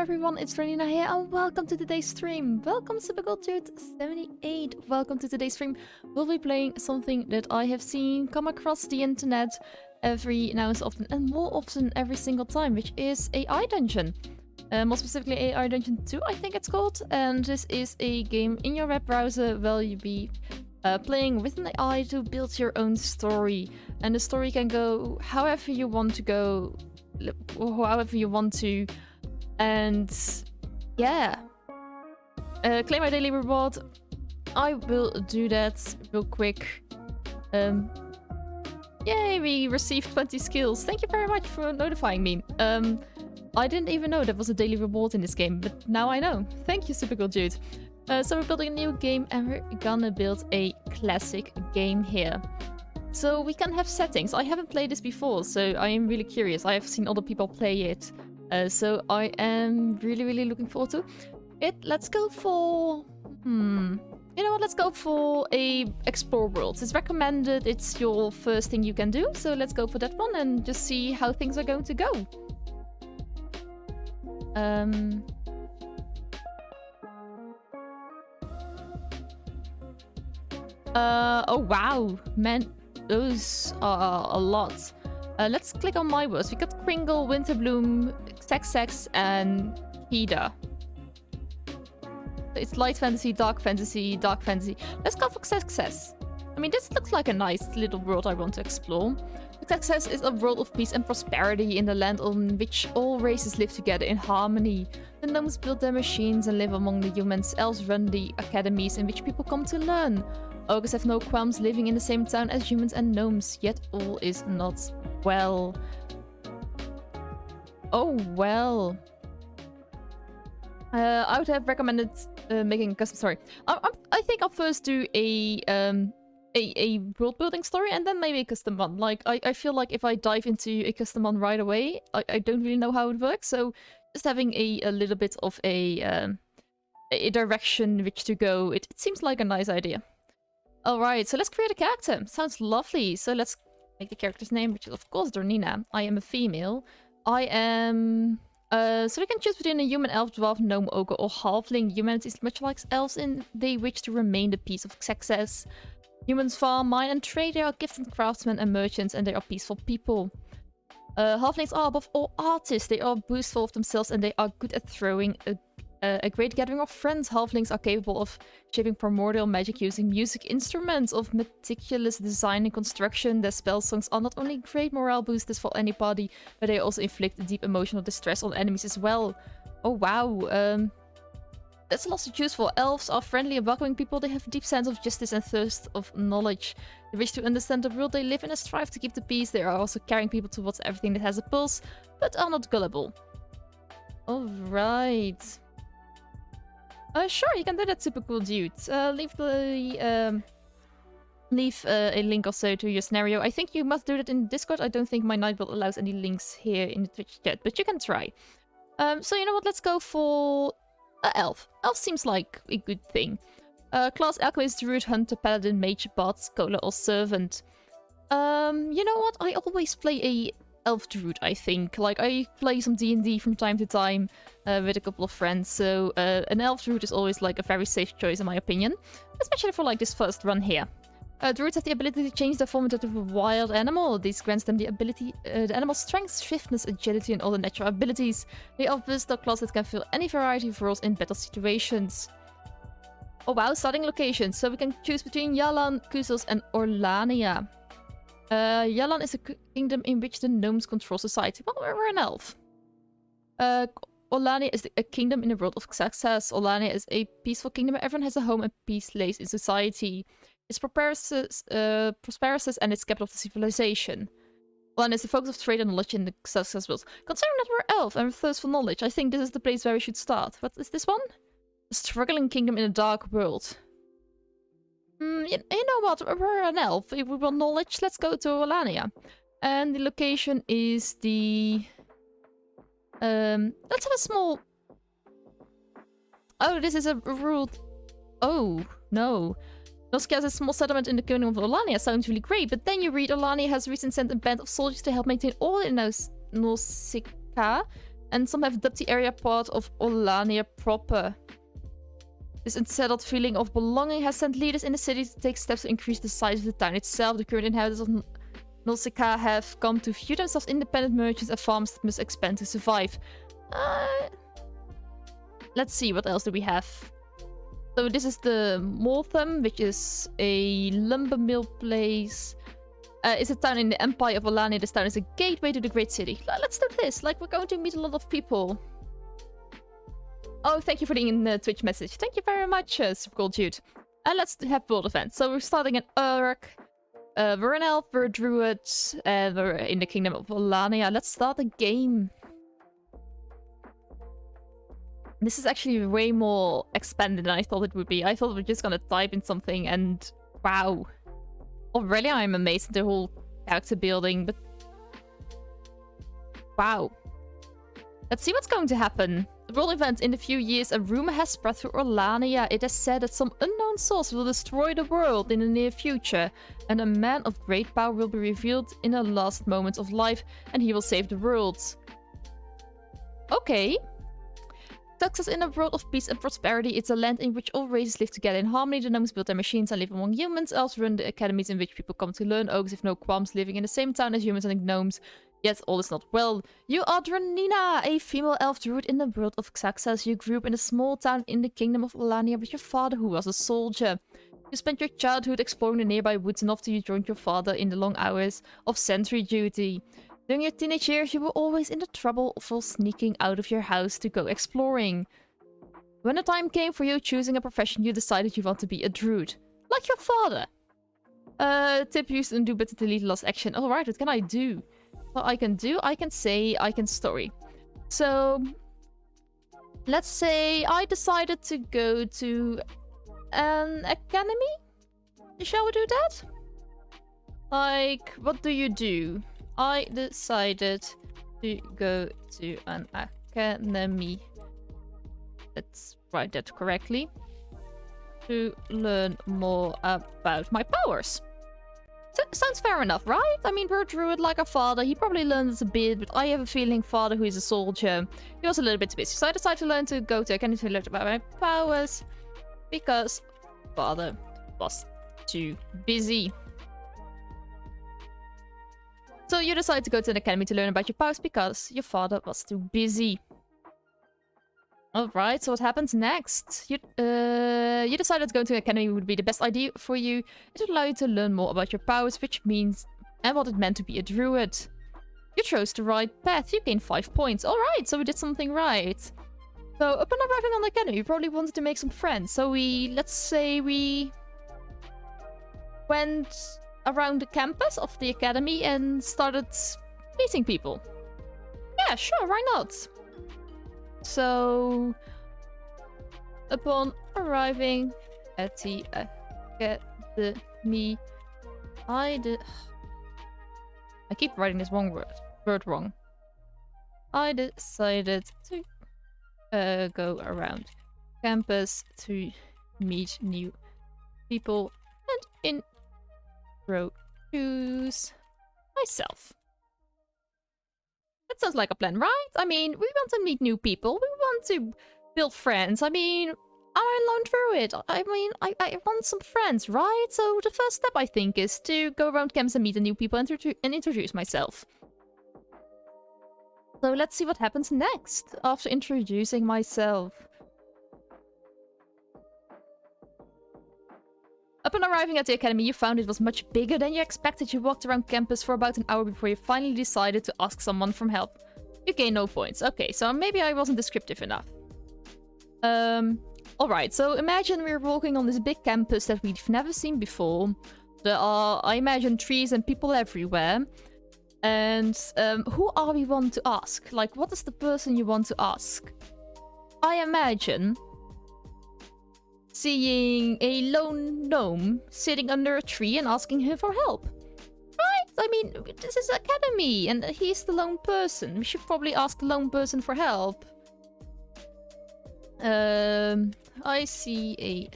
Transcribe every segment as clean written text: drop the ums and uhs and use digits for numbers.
everyone, it's Dranina here and welcome to today's stream. Welcome Typical Dude 78. Welcome to today's stream. We'll be playing something that I have seen come across the internet every now and so often, and more often every single time, which is AI Dungeon. More specifically AI Dungeon 2, I think it's called. And this is a game in your web browser where you'll be playing with an AI to build your own story. And the story can go however you want to go, however you want to. And yeah, claim my daily reward. I will do that real quick. Yay, we received 20 skills. Thank you very much for notifying me. I didn't even know there was a daily reward in this game, but now I know. Thank you, Supercool Dude. So we're building a new game and we're gonna build a classic game here. So we can have settings. I haven't played this before, so I am really curious. I have seen other people play it. So I am really looking forward to it. Let's go for... You know what? Let's go for a explore worlds. It's recommended. It's your first thing you can do. So let's go for that one and just see how things are going to go. Oh wow, man, those are a lot. Let's click on my words. We got Kringle, Winterbloom, Xaxas, and Hida. It's light fantasy, dark fantasy, dark fantasy. Let's go for Xaxas. I mean, this looks like a nice little world I want to explore. Xaxas is a world of peace and prosperity in the land on which all races live together in harmony. The gnomes build their machines and live among the humans. Elves run the academies in which people come to learn. Ogres have no qualms living in the same town as humans and gnomes, yet all is not well. Oh well. I would have recommended making a custom story. I think I'll first do a world building story and then maybe a custom one. Like I feel like if I dive into a custom one right away, I don't really know how it works. So just having a little bit of a direction which to go, it seems like a nice idea. Alright, so let's create a character. Sounds lovely. So let's make the character's name, which is of course Dranina. I am a female. I am... so we can choose between a human, elf, dwarf, gnome, ogre, or halfling. Humanity is much like elves in they wish to remain the peace of Xaxas. Humans farm, mine, and trade. They are gifted craftsmen and merchants, and they are peaceful people. Halflings are above all artists. They are boastful of themselves, and they are good at throwing a great gathering of friends. Halflings are capable of shaping primordial magic using music instruments, of meticulous design and construction. Their spell songs are not only great morale boosters for any party, but they also inflict deep emotional distress on enemies as well. Oh wow, that's a lot to choose for. Elves are friendly and welcoming people. They have a deep sense of justice and thirst of knowledge. They wish to understand the world they live in and strive to keep the peace. They are also carrying people towards everything that has a pulse, but are not gullible. Alright. Sure, you can do that, super cool dude. Leave a link also to your scenario. I think you must do that in Discord. I don't think my Nightbot allows any links here in the Twitch chat, but you can try. So you know what? Let's go for elf. Elf seems like a good thing. Class alchemist, druid, hunter, paladin, mage, bard, scholar, or servant. You know what? I always play a elf druid, I think. Like, I play some D&D from time to time with a couple of friends, so an elf druid is always like a very safe choice in my opinion, especially for like this first run here. Druids have the ability to change their form into a wild animal. This grants them the ability, the animal's strength, swiftness, agility, and other natural abilities. They are versatile class that can fill any variety of roles in battle situations. Oh wow, starting locations. So we can choose between Yalan, Kuzels, and Orlania. Yalan is a kingdom in which the gnomes control society. Well, we're an elf. Orlania is a kingdom in the world of Xaxas. Orlania is a peaceful kingdom where everyone has a home and peace lays in society. It's prosperous and it's capital of the civilization. Orlania is the focus of trade and knowledge in the Xaxas world. Considering that we're elf and thirst for knowledge, I think this is the place where we should start. What is this one? A struggling kingdom in a dark world. You know what? We're an elf. If we want knowledge, let's go to Orlania. And the location is the... let's have a small... Oh, this is a rural... Oh, no. Noskia has a small settlement in the kingdom of Orlania. Sounds really great, but then you read Orlania has recently sent a band of soldiers to help maintain order in Nausicaa and some have dubbed the area part of Orlania proper. This unsettled feeling of belonging has sent leaders in the city to take steps to increase the size of the town itself. The current inhabitants of Nulsika have come to view themselves independent merchants and farmers that must expand to survive. Let's see, what else do we have? So this is the Mortham, which is a lumber mill place. It's a town in the Empire of Orlania. This town is a gateway to the great city. Let's do this. Like, we're going to meet a lot of people. Oh, thank you for the Twitch message. Thank you very much, Super Cool Dude. And let's have world events. So we're starting an Urk. We're an elf, we're a druid, and we're in the kingdom of Orlania. Let's start a game. This is actually way more expanded than I thought it would be. I thought we're just gonna type in something and wow. Already I'm amazed at the whole character building, but wow. Let's see what's going to happen. The world event. In a few years, a rumor has spread through Orlania. It is said that some unknown source will destroy the world in the near future, and a man of great power will be revealed in the last moments of life, and he will save the world. Okay. Xaxas in a world of peace and prosperity. It's a land in which all races live together in harmony. The gnomes build their machines and live among humans. Elves run the academies in which people come to learn. Ogres have no qualms living in the same town as humans and gnomes. Yet all is not well. You are Dranina, a female elf druid in the world of Xaxas. You grew up in a small town in the kingdom of Orlania with your father, who was a soldier. You spent your childhood exploring the nearby woods, and after you joined your father in the long hours of sentry duty. During your teenage years, you were always in the trouble for sneaking out of your house to go exploring. When the time came for you choosing a profession, you decided you want to be a druid. Like your father. Tip used to undo, but to delete last action. Alright, what can I do? What I can do? I can say, I can story. So, let's say I decided to go to an academy? Shall we do that? Like, what do you do? I decided to go to an academy. Let's write that correctly. To learn more about my powers. Sounds fair enough, right? I mean, we're a druid like our father. He probably learned this a bit, but I have a feeling father, who is a soldier, he was a little bit busy. So I decided to learn to go to academy to learn about my powers. Because father was too busy. So you decided to go to an academy to learn about your powers because your father was too busy. Alright, so what happens next? You decided going to an academy would be the best idea for you. It would allow you to learn more about your powers, which means and what it meant to be a druid. You chose the right path. You gained 5 points. Alright, so we did something right. So upon arriving on the academy, we probably wanted to make some friends. So let's say we went around the campus of the academy and started meeting people. Yeah, sure, why not? So, upon arriving at the academy, I keep writing this word wrong. I decided to go around campus to meet new people and introduce myself. That sounds like a plan, right? I mean, we want to meet new people. We want to build friends. I mean, I'm a lone druid. I mean, I want some friends, right? So the first step, I think, is to go around campus and meet the new people and introduce myself. So let's see what happens next after introducing myself. Upon arriving at the academy, you found it was much bigger than you expected. You walked around campus for about an hour before you finally decided to ask someone for help. You gain no points. Okay, so maybe I wasn't descriptive enough. Alright, so imagine we're walking on this big campus that we've never seen before. There are, I imagine, trees and people everywhere. And who are we want to ask? Like, what is the person you want to ask? I imagine seeing a lone gnome sitting under a tree and asking him for help. Right? I mean, this is academy, and he's the lone person. We should probably ask the lone person for help. I see a...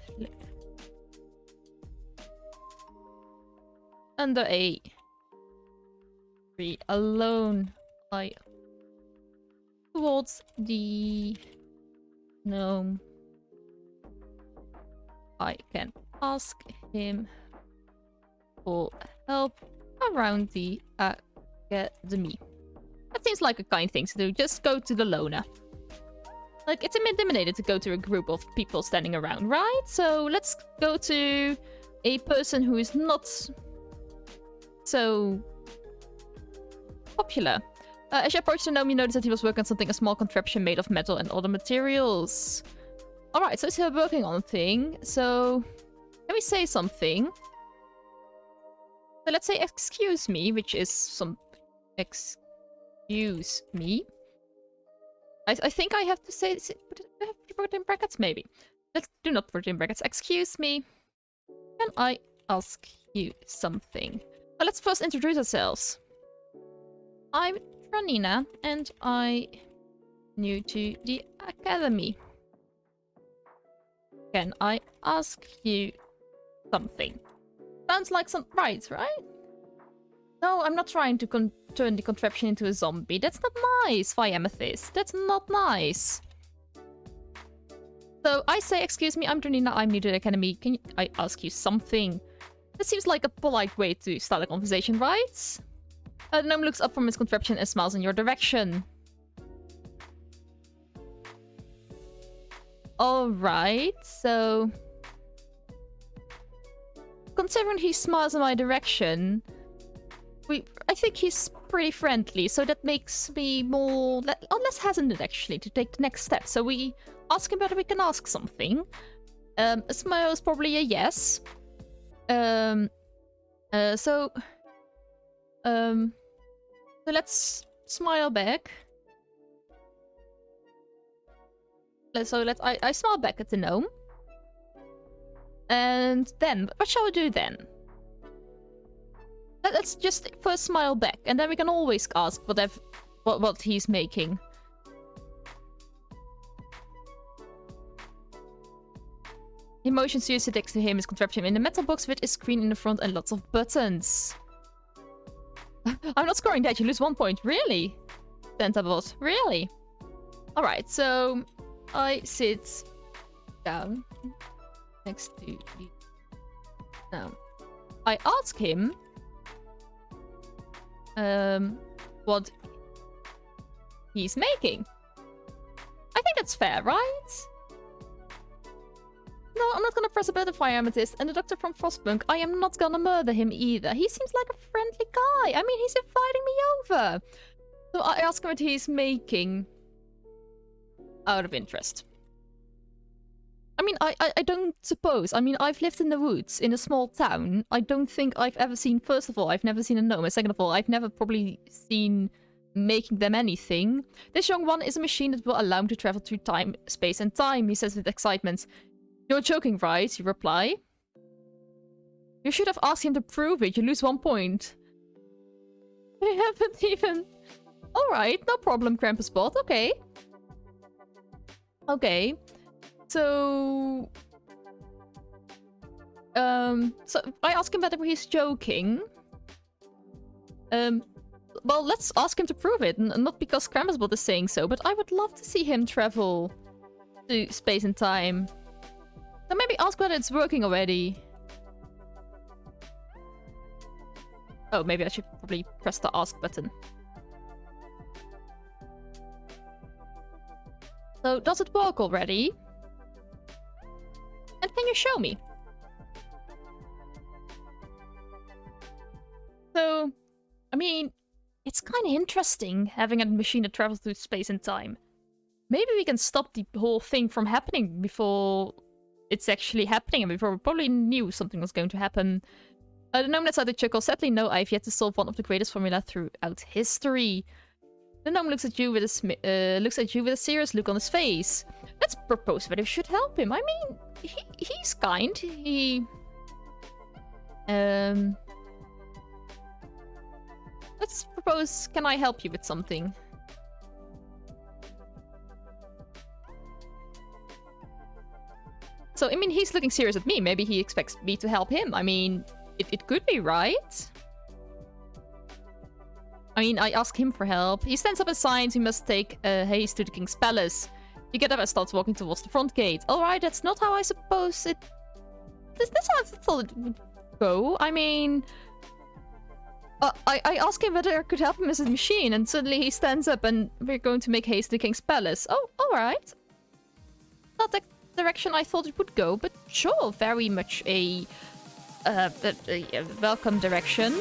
under a tree alone. towards the gnome. I can ask him for help around the academy. That seems like a kind thing to do. Just go to the loner. Like, it's intimidating to go to a group of people standing around, right? So let's go to a person who is not so popular. As you approached the gnome, you noticed that he was working on something, a small contraption made of metal and other materials. Alright, so he's here working on a thing. So, can we say something? So let's say, excuse me, which is some... Excuse me. I think I have to say... Do I have to put it in brackets? Maybe. Let's do not put it in brackets. Excuse me. Can I ask you something? Well, let's first introduce ourselves. I'm Dranina, and I'm new to the academy. Can I ask you something? Sounds like some... Right? No, I'm not trying to turn the contraption into a zombie. That's not nice, Amethyst. That's not nice. So I say, excuse me, I'm Dranina, I'm new to the academy. Can I ask you something? That seems like a polite way to start a conversation, right? The gnome looks up from his contraption and smiles in your direction. Alright, so... Considering he smiles in my direction, I think he's pretty friendly, so that makes me more... less hesitant, actually, to take the next step. So we ask him whether we can ask something. A smile is probably a yes. So let's smile back. I smile back at the gnome. And then, what shall we do then? Let's just first smile back, and then we can always ask what he's making. He motions you to sit next to him, his contraption in the metal box with a screen in the front and lots of buttons. I'm not scoring that, you lose 1 point. Really? Tentabot, really? Alright, so I sit down next to the... Now, I ask him what he's making. I think that's fair, right? No, I'm not gonna press a button for Amethyst. And the doctor from Frostpunk, I am not gonna murder him either. He seems like a friendly guy. I mean, he's inviting me over. So I ask him what he's making out of interest. I mean, I don't suppose. I mean, I've lived in the woods in a small town. I don't think I've ever seen... First of all, I've never seen a gnome. And second of all, I've never probably seen making them anything. This young one is a machine that will allow him to travel through time, space and time, he says with excitement. You're joking, right? You reply. You should have asked him to prove it. You lose 1 point. I haven't even... Alright, no problem, Krampusbot. Okay. Okay. So I ask him whether he's joking. Well, let's ask him to prove it, not because Krampusbot is saying so, but I would love to see him travel to space and time. So maybe ask whether it's working already. Oh, maybe I should probably press the ask button. So, does it work already? And can you show me? So, I mean, it's kind of interesting having a machine that travels through space and time. Maybe we can stop the whole thing from happening before it's actually happening, and before we probably knew something was going to happen. The gnome lets out a chuckle. Sadly, no, I've yet to solve one of the greatest formula throughout history. The gnome looks at you with a serious look on his face. Let's propose whether we should help him. I mean, he's kind. Let's propose, can I help you with something? So, I mean, he's looking serious at me. Maybe he expects me to help him. I mean, it could be, right? I mean, I ask him for help. He stands up and signs we must take haste to the king's palace. You get up and starts walking towards the front gate. Alright, that's not how I suppose it... That's how I thought it would go. I mean... I ask him whether I could help him with his machine, and suddenly he stands up and we're going to make haste to the king's palace. Oh, alright. Not the direction I thought it would go, but sure, very much a welcome direction.